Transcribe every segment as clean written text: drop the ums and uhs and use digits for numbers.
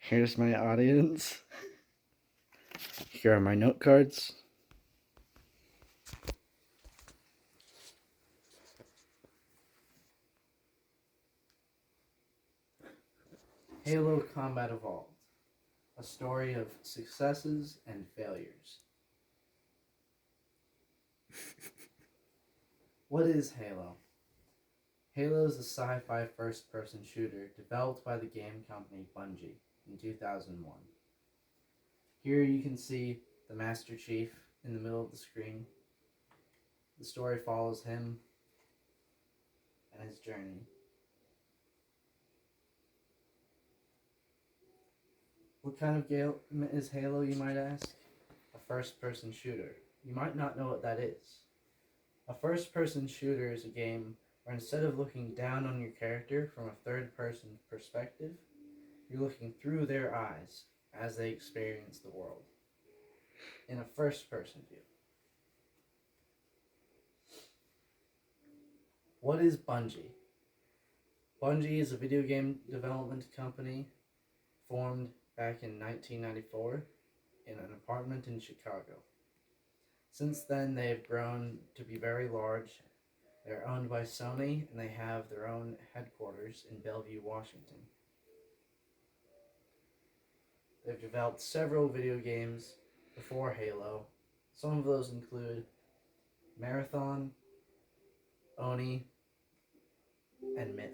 Here's my audience. Here are my note cards. Halo Combat Evolved, a story of successes and failures. What is Halo? Halo is a sci-fi first-person shooter developed by the game company Bungie in 2001. Here you can see the Master Chief in the middle of the screen. The story follows him and his journey. What kind of game is Halo, you might ask? A first-person shooter. You might not know what that is. A first-person shooter is a game where instead of looking down on your character from a third-person perspective, you're looking through their eyes as they experience the world in a first-person view. What is Bungie? Bungie is a video game development company formed back in 1994 in an apartment in Chicago. Since then, they have grown to be very large. They're owned by Sony, and they have their own headquarters in Bellevue, Washington. They've developed several video games before Halo. Some of those include Marathon, Oni, and Myth.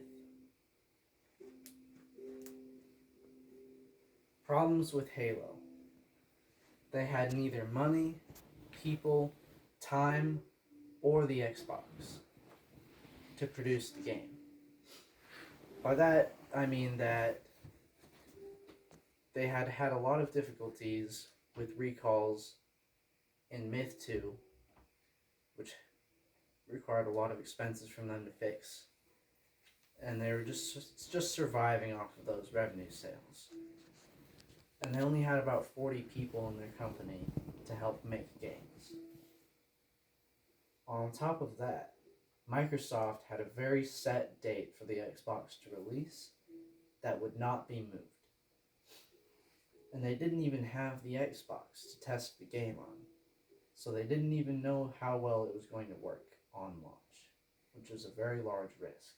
Problems with Halo. They had neither money, people, time, or the Xbox to produce the game. By that, I mean that they had had a lot of difficulties with recalls in Myth 2, which required a lot of expenses from them to fix. And they were just surviving off of those revenue sales. And they only had about 40 people in their company to help make games. On top of that, Microsoft had a very set date for the Xbox to release that would not be moved. And they didn't even have the Xbox to test the game on. So they didn't even know how well it was going to work on launch, which was a very large risk.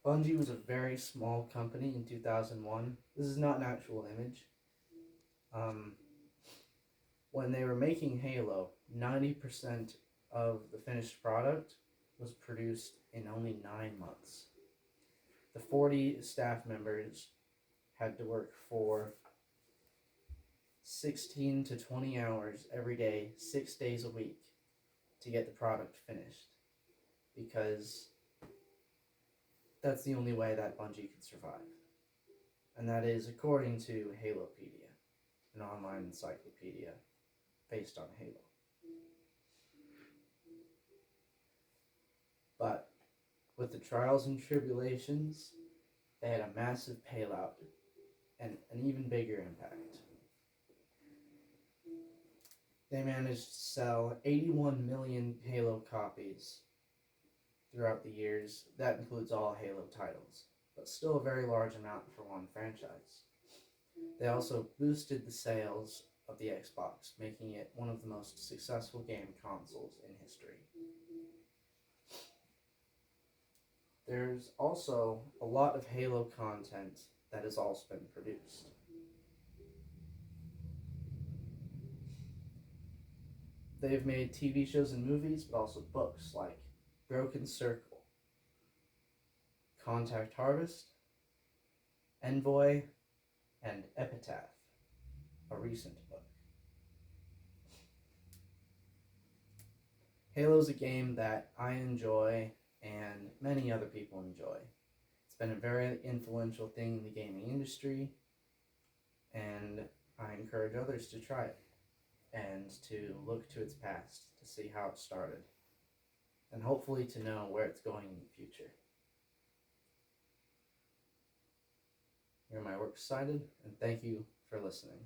Bungie was a very small company in 2001. This is not an actual image. When they were making Halo, 90% of the finished product was produced in only 9 months. The 40 staff members had to work for 16 to 20 hours every day, 6 days a week, to get the product finished. Because that's the only way that Bungie could survive. And that is according to Halopedia, an online encyclopedia based on Halo. But with the trials and tribulations, they had a massive payload and an even bigger impact. They managed to sell 81 million Halo copies throughout the years. That includes all Halo titles, but still a very large amount for one franchise. They also boosted the sales of the Xbox, making it one of the most successful game consoles in history. There's also a lot of Halo content that has also been produced. They've made TV shows and movies, but also books like Broken Circle, Contact Harvest, Envoy, and Epitaph, a recent book. Halo is a game that I enjoy and many other people enjoy. It's been a very influential thing in the gaming industry, and I encourage others to try it and to look to its past to see how it started, and hopefully to know where it's going in the future. Here are my works cited, and thank you for listening.